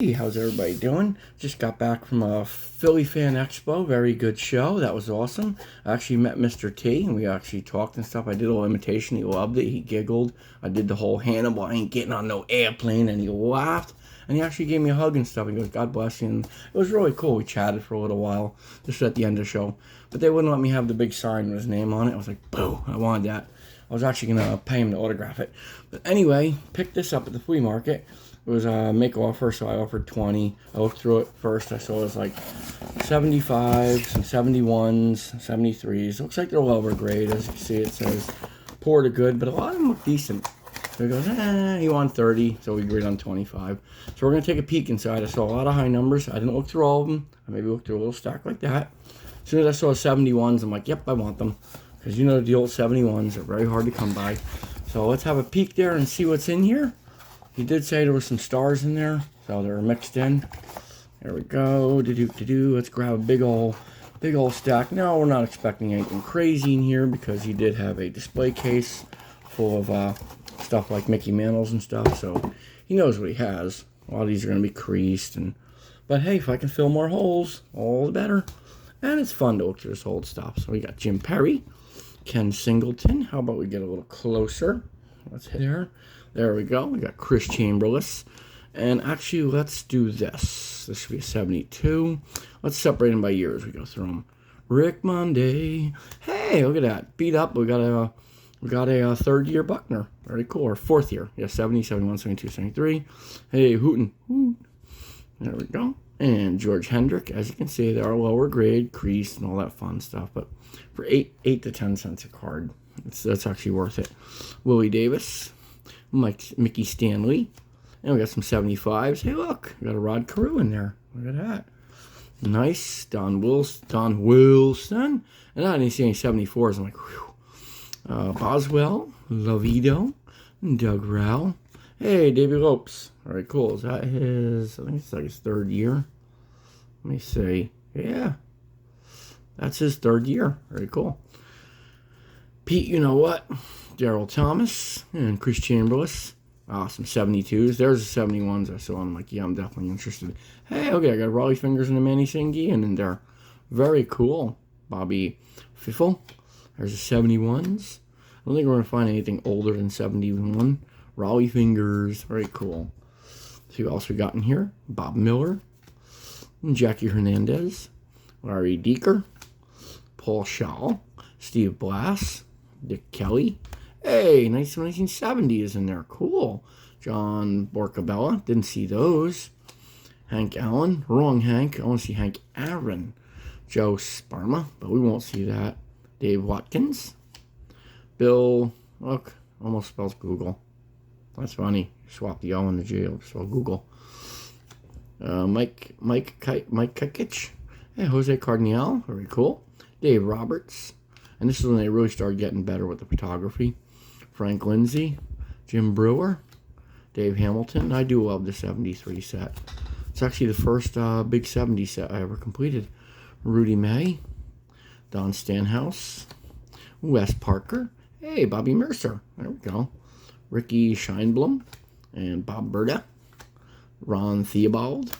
Hey, how's everybody doing? Just got back from a Philly Fan Expo. Very good show. That was awesome. I actually met Mr. T and we actually talked and stuff. I did a little imitation. He loved it. He giggled. I did the whole Hannibal, I ain't getting on no airplane, and he laughed. And he actually gave me a hug and stuff. He goes, God bless you. And it was really cool. We chatted for a little while, just at the end of the show. But they wouldn't let me have the big sign with his name on it. I was like, boo, I wanted that. I was actually going to pay him to autograph it. But anyway, picked this up at the flea market. It was a make offer, so I offered 20. I looked through it first. I saw it was like 75, some 71s, 73s. Looks like they're lower grade. As you can see, it says poor to good, but a lot of them look decent. So he goes, he wanted 30, so we agreed on 25. So we're going to take a peek inside. I saw a lot of high numbers. I didn't look through all of them. I maybe looked through a little stack like that. As soon as I saw 71s, I'm like, yep, I want them. Because you know the old 71s are very hard to come by. So let's have a peek there and see what's in here. He did say there were some stars in there, so they're mixed in. There we go. Let's grab a big old stack. No, we're not expecting anything crazy in here because he did have a display case full of stuff like Mickey Mantles and stuff, so he knows what he has. A lot of these are going to be creased, but hey, if I can fill more holes, all the better. And it's fun to look through this old stuff. So we got Jim Perry, Ken Singleton. How about we get a little closer? Let's hit there. There we go. We got Chris Chamberlain. And actually, let's do this. This should be a 72. Let's separate them by years. We go through them. Rick Monday. Hey, look at that. Beat up. We got a third year Buckner. Very cool. Or fourth year. Yeah, 70, 71, 72, 73. Hey, Hooten. Hoot. There we go. And George Hendrick. As you can see, they are lower grade, creased, and all that fun stuff. But for 8 to 10 cents a card, that's actually worth it. Willie Davis. Mickey Stanley. And we got some 75s. Hey, look. We got a Rod Carew in there. Look at that. Nice. Don Wilson. And I didn't see any 74s. I'm like, whew. Boswell. Lovido. Doug Rowell. Hey, Davey Lopes. All right, cool. Is that his, I think it's like his third year. Let me see. Yeah. That's his third year. Very cool. Pete, you know what? Daryl Thomas and Chris Chamberlain. Some 72s. There's the 71s I saw. I'm like, yeah, I'm definitely interested. Hey, okay, I got Raleigh Fingers and a Manny Singian in there. Very cool. Bobby Fiffle. There's the 71s. I don't think we're going to find anything older than 71. Raleigh Fingers. Very cool. See what else we got in here. Bob Miller. Jackie Hernandez. Larry Deeker. Paul Shaw. Steve Blass. Dick Kelly. Hey, nice 1970 is in there. Cool. John Borcabella. Didn't see those. Hank Allen. Wrong Hank. I want to see Hank Aaron. Joe Sparma, but we won't see that. Dave Watkins. Bill. Look, almost spells Google. That's funny. Swap the O and the G. Spell Google. Mike Kikich. Hey, Jose Cardinal. Very cool. Dave Roberts. And this is when they really started getting better with the photography. Frank Lindsay, Jim Brewer, Dave Hamilton. I do love the 73 set. It's actually the first big 70 set I ever completed. Rudy May, Don Stanhouse, Wes Parker. Hey, Bobby Mercer. There we go. Ricky Scheinblum and Bob Berta. Ron Theobald,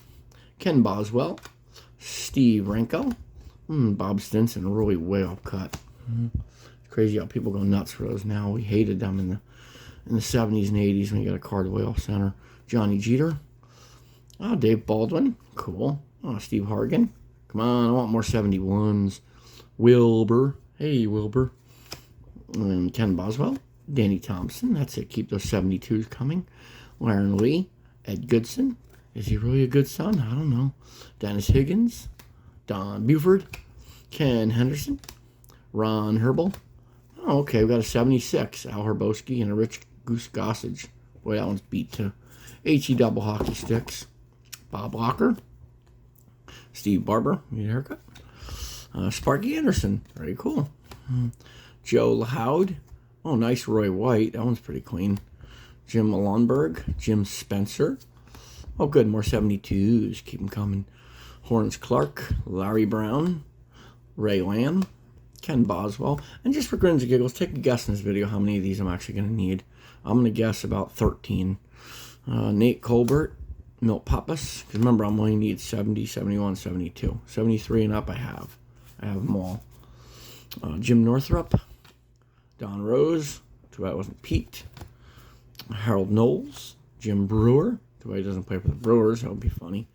Ken Boswell, Steve Renko, Bob Stinson, really way off cut. It's crazy how people go nuts for those now. We hated them in the 70s and 80s when you got a card way off center. Johnny Jeter. Oh, Dave Baldwin. Cool. Oh, Steve Hargan. Come on, I want more 71s. Wilbur. Hey, Wilbur. And Ken Boswell. Danny Thompson. That's it. Keep those 72s coming. Lauren Lee. Ed Goodson. Is he really a good son? I don't know. Dennis Higgins. Don Buford. Ken Henderson. Ron Herbal. Oh, okay. We got a 76. Al Herboski and a Rich Goose Gossage. Boy, that one's beat to HE double hockey sticks. Bob Locker. Steve Barber. Need a haircut. Sparky Anderson. Very cool. Joe LaHoud. Oh, nice Roy White. That one's pretty clean. Jim Malonberg. Jim Spencer. Oh, good. More 72s. Keep them coming. Horns Clark. Larry Brown. Ray Lamb. Ken Boswell. And just for grins and giggles, take a guess in this video how many of these I'm actually going to need. I'm going to guess about 13. Nate Colbert, Milt Pappas. Because remember, I'm only need 70, 71, 72. 73 and up I have. I have them all. Jim Northrup. Don Rose. Too bad it wasn't Pete. Harold Knowles. Jim Brewer. Too bad he doesn't play for the Brewers. That would be funny.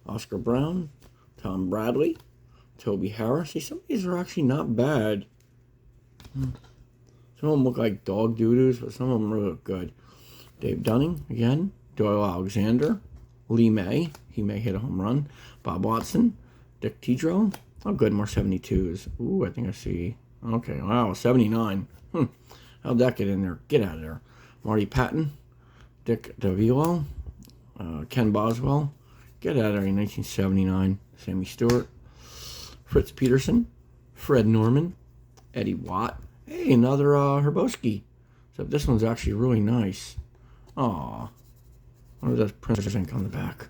Oscar Brown. Tom Bradley. Toby Harris. See, some of these are actually not bad. Some of them look like dog doo-doos, but some of them really look good. Dave Dunning, again. Doyle Alexander. Lee May. He may hit a home run. Bob Watson. Dick Tidrow. Oh, good. More 72s. Ooh, I think I see. Okay, wow. 79. How'd that get in there? Get out of there. Marty Patton. Dick DeVilo. Ken Boswell. Get out of there in 1979. Sammy Stewart. Fritz Peterson. Fred Norman. Eddie Watt. Hey, another Herboski. Except this one's actually really nice. Aw. What is that Prince ink on the back?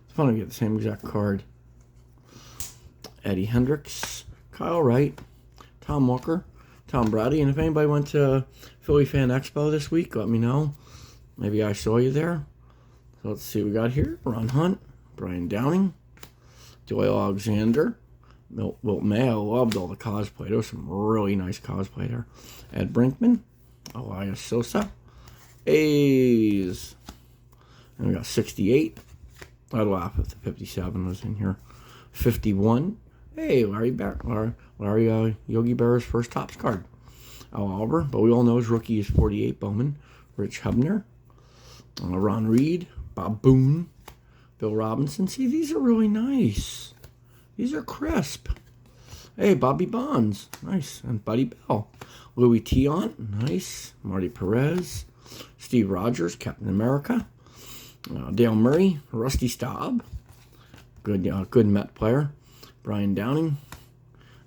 It's fun to get the same exact card. Eddie Hendricks. Kyle Wright. Tom Walker. Tom Brady. And if anybody went to Philly Fan Expo this week, let me know. Maybe I saw you there. So let's see what we got here. Ron Hunt. Brian Downing. Doyle Alexander. Wilt May. I loved all the cosplay. There was some really nice cosplay there. Ed Brinkman. Elias Sosa. A's. And we got 68. I'd laugh if the 57 was in here. 51. Hey, Larry Yogi Berra's first Topps card. Al Albert, but we all know his rookie is 48. Bowman. Rich Hubner. Ron Reed. Bob Boone. Bill Robinson. See, these are really nice. These are crisp. Hey, Bobby Bonds. Nice. And Buddy Bell. Louis Tion. Nice. Marty Perez. Steve Rogers. Captain America. Dale Murray. Rusty Staub. Good Met player. Brian Downing.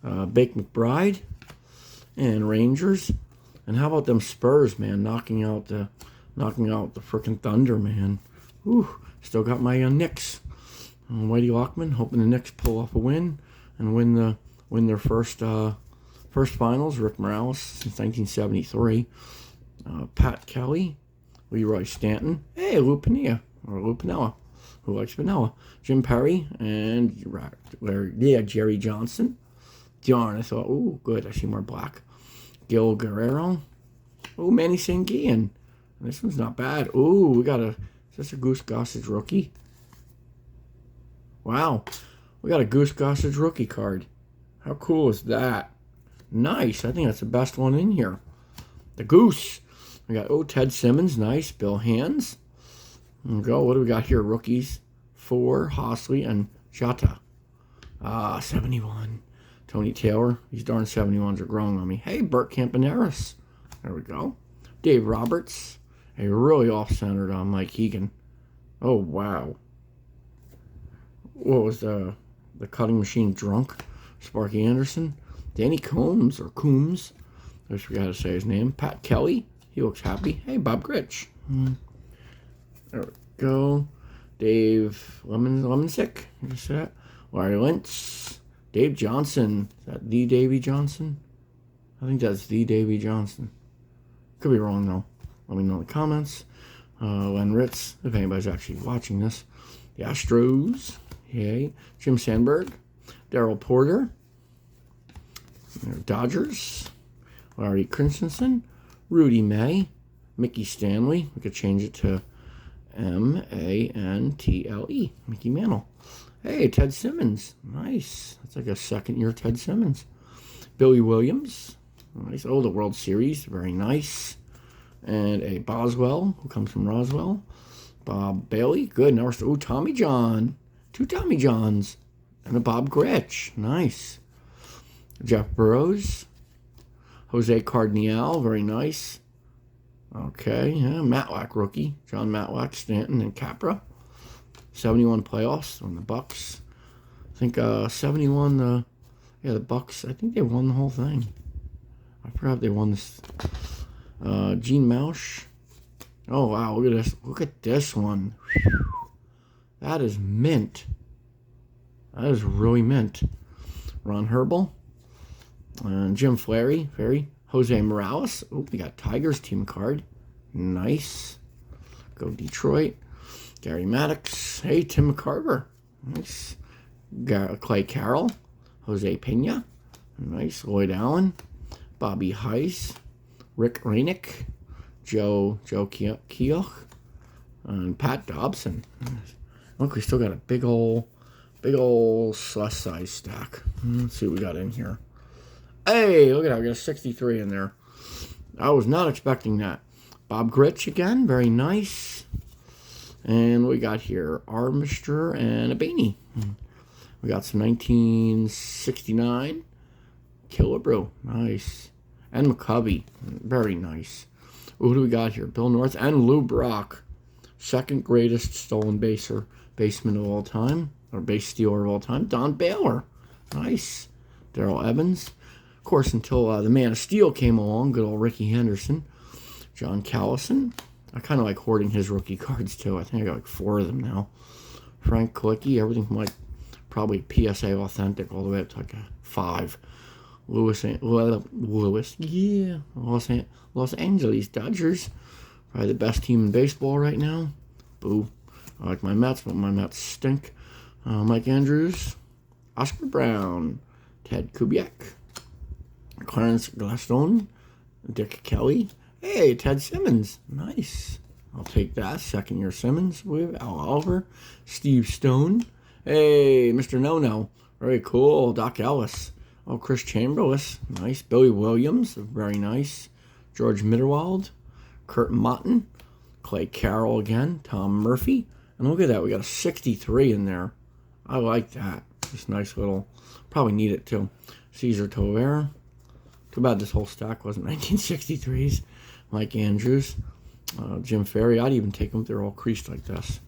Bake McBride. And Rangers. And how about them Spurs, man? Knocking out the frickin' Thunder, man. Whew. Still got my Knicks. Whitey Lockman, hoping the Knicks pull off a win and win their first finals. Rick Morales since 1973. Pat Kelly, Leroy Stanton. Hey, Lou Piniella. Who likes vanilla? Jim Perry and Jerry Johnson. Darn, I thought, ooh, good. I see more black. Gil Guerrero. Ooh, Manny Sanguian. This one's not bad. Ooh, we got is this a Goose Gossage rookie? Wow, we got a Goose Gossage rookie card. How cool is that? Nice. I think that's the best one in here. The Goose. We got, Ted Simmons. Nice. Bill Hands. There we go. What do we got here? Rookies. 4, Hosley, and Jota. 71. Tony Taylor. These darn 71s are growing on me. Hey, Bert Campaneris. There we go. Dave Roberts. A really off-centered on Mike Hegan. Oh, wow. What was the cutting machine drunk? Sparky Anderson. Danny Combs, or Coombs. I just forgot to say his name. Pat Kelly. He looks happy. Hey, Bob Gritch. There we go. Dave Lemonsick. Just that. Larry Lintz. Dave Johnson. Is that the Davy Johnson? I think that's the Davy Johnson. Could be wrong, though. Let me know in the comments. Len Ritz, if anybody's actually watching this. The Astros. Yay. Jim Sandberg. Darrell Porter. Dodgers. Larry Christensen. Rudy May. Mickey Stanley. We could change it to Mantle. Mickey Mantle. Hey, Ted Simmons. Nice. That's like a second-year Ted Simmons. Billy Williams. Nice. Oh, the World Series. Very nice. And a Boswell, who comes from Roswell. Bob Bailey. Good. Now we're Tommy John. 2 Tommy Johns. And a Bob Gritch. Nice. Jeff Burrows. Jose Cardinal. Very nice. Okay. Yeah, Matlack rookie. John Matlack, Stanton, and Capra. 71 playoffs on the Bucks. I think 71, the Bucks, I think they won the whole thing. I forgot they won this. Gene Mausch. Oh, wow. Look at this. Look at this one. Whew. That is mint. That is really mint. Ron Herbal. And Jim Ferry. Jose Morales. Oh, we got Tigers team card. Nice. Go Detroit. Gary Maddox. Hey, Tim McCarver. Nice. Clay Carroll. Jose Pena. Nice. Lloyd Allen. Bobby Heiss. Rick Rainick. Joe Keoch. And Pat Dobson. Look, we still got a big old slush size stack. Let's see what we got in here. Hey, look at that. We got a 63 in there. I was not expecting that. Bob Gritch again. Very nice. And we got here Armstrong and a beanie. We got some 1969 Killebrew. Nice. And McCovey. Very nice. Who do we got here? Bill North and Lou Brock. Second greatest stolen baseman of all time. Or base stealer of all time. Don Baylor. Nice. Darrell Evans. Of course, until the Man of Steel came along. Good old Ricky Henderson. John Callison. I kind of like hoarding his rookie cards, too. I think I got like 4 of them now. Frank Kolicki. Everything from like probably PSA Authentic all the way up to like a 5. Los Angeles Dodgers. Probably the best team in baseball right now. Boo. I like my Mets, but my Mets stink. Mike Andrews. Oscar Brown. Ted Kubiak. Clarence Gladstone. Dick Kelly. Hey, Ted Simmons. Nice. I'll take that. Second year Simmons. We have Al Oliver. Steve Stone. Hey, Mr. No-No. Very cool. Doc Ellis. Oh, Chris Chamberlain. Nice. Billy Williams. Very nice. George Mitterwald. Kurt Motton. Clay Carroll again. Tom Murphy. And look at that. We got a 63 in there. I like that. Just nice little. Probably need it too. Cesar Tolera. Too bad this whole stack wasn't 1963s. Mike Andrews. Jim Ferry. I'd even take them. They're all creased like this.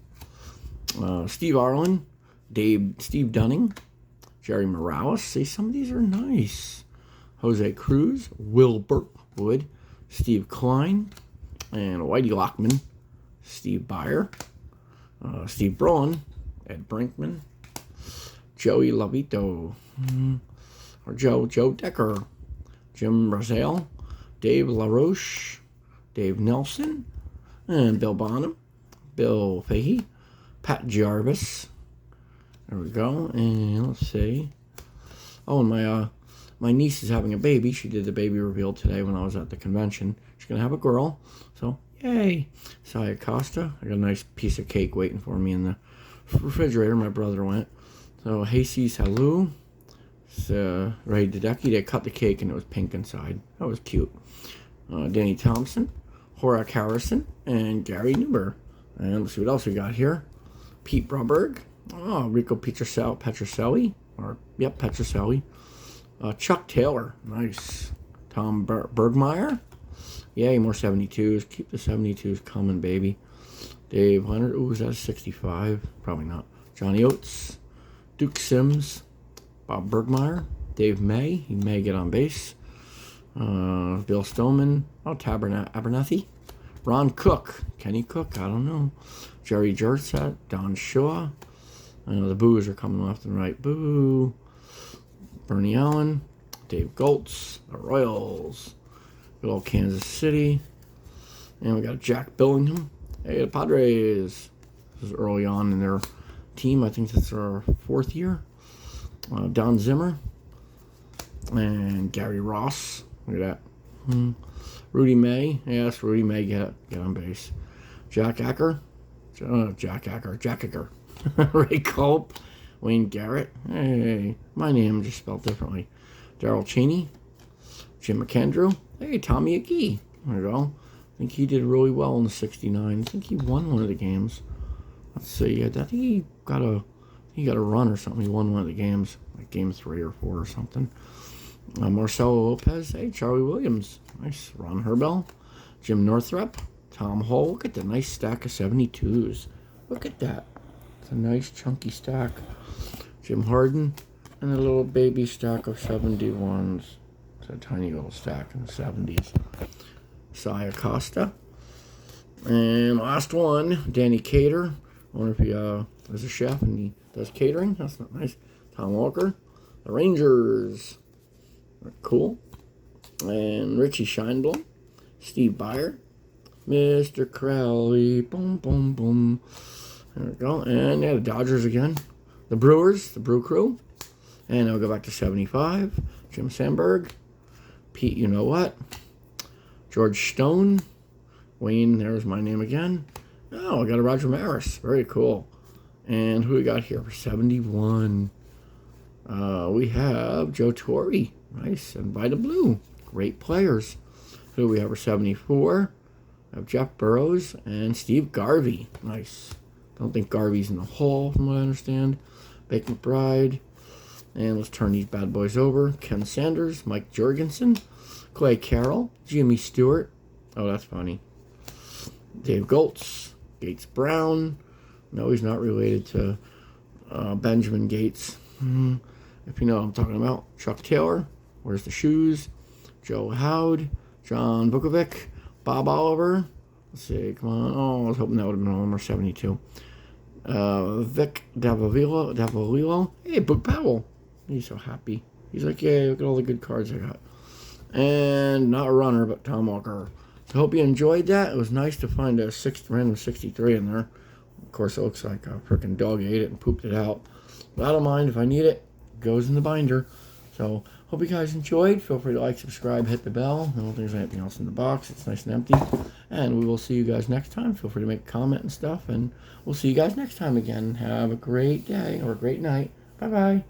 Steve Arlen. Steve Dunning. Jerry Morales. See, some of these are nice. Jose Cruz. Wilbur Wood. Steve Klein. And Whitey Lockman. Steve Byer. Steve Braun. Ed Brinkman. Joey Lovito. Or Joe Decker. Jim Rosale. Dave LaRoche. Dave Nelson. And Bill Bonham. Bill Fahey. Pat Jarvis. There we go. And let's see. Oh, and my niece is having a baby. She did the baby reveal today when I was at the convention. She's going to have a girl. So, yay. Saya Costa. I got a nice piece of cake waiting for me in the refrigerator. My brother went. So, Jesus Halou. Ray Dedecki. They cut the cake and it was pink inside. That was cute. Danny Thompson. Horak Harrison. And Gary Newber. And let's see what else we got here. Pete Broberg. Oh, Rico Petrocelli. Petrocelli. Chuck Taylor. Nice. Tom Bergmeyer. Yay, more 72s. Keep the 72s coming, baby. Dave Leonard. Ooh, is that a 65? Probably not. Johnny Oates. Duke Sims. Bob Bergmeyer. Dave May. He may get on base. Bill Stoneman. Oh, Abernathy. Ron Cook. Kenny Cook. I don't know. Jerry Jertsat. Don Shaw. I know the boos are coming left and right. Boo. Bernie Allen. Dave Goltz. The Royals. Good old Kansas City. And we got Jack Billingham. Hey, the Padres. This is early on in their team. I think that's our 4th year. Don Zimmer. And Gary Ross. Look at that. Rudy May. Yes, Rudy May get on base. Jack Acker. Jack Acker. Ray Culp. Wayne Garrett. Hey, my name just spelled differently. Darrell Cheney. Jim McAndrew. Hey, Tommy Agee. There you go. I think he did really well in the 69. I think he won one of the games. Let's see. I think he got a run or something. He won one of the games, like game 3 or 4 or something. Marcelo Lopez. Hey, Charlie Williams. Nice. Ron Herbel. Jim Northrup. Tom Hall. Look at the nice stack of 72s. Look at that. It's a nice chunky stack. Jim Harden. And a little baby stack of 71s. It's a tiny little stack in the 70s. Saya Costa. And last one, Danny Cater. I wonder if he is a chef and he does catering. That's not nice. Tom Walker. The Rangers. Cool. And Richie Scheinblum. Steve Byer. Mr. Crowley. Boom, boom, boom. There we go. And yeah, the Dodgers again. The Brewers, the Brew Crew. And I'll go back to 75. Jim Sandberg. Pete, you know what? George Stone. Wayne, there's my name again. Oh, I got a Roger Maris. Very cool. And who we got here for 71? We have Joe Torre. Nice. And Vita Blue. Great players. Who do we have for 74? I have Jeff Burrows and Steve Garvey. Nice. Don't think Garvey's in the Hall, from what I understand. Bake McBride. And let's turn these bad boys over. Ken Sanders, Mike Jorgensen, Clay Carroll, Jimmy Stewart. Oh, that's funny. Dave Goltz, Gates Brown. No, he's not related to Benjamin Gates. If you know what I'm talking about. Chuck Taylor, Where's the Shoes? Joe Howd, John Vukovic, Bob Oliver. Let's see, come on. Oh, I was hoping that would have been number 72. Vic Davalillo. Hey, Book Powell. He's so happy. He's like, yeah, look at all the good cards I got. And not a runner, but Tom Walker. So hope you enjoyed that. It was nice to find a random 63 in there. Of course, it looks like a freaking dog ate it and pooped it out. But I don't mind. If I need it, it goes in the binder. So hope you guys enjoyed. Feel free to like, subscribe, hit the bell. I don't think there's anything else in the box. It's nice and empty. And we will see you guys next time. Feel free to make a comment and stuff. And we'll see you guys next time again. Have a great day or a great night. Bye-bye.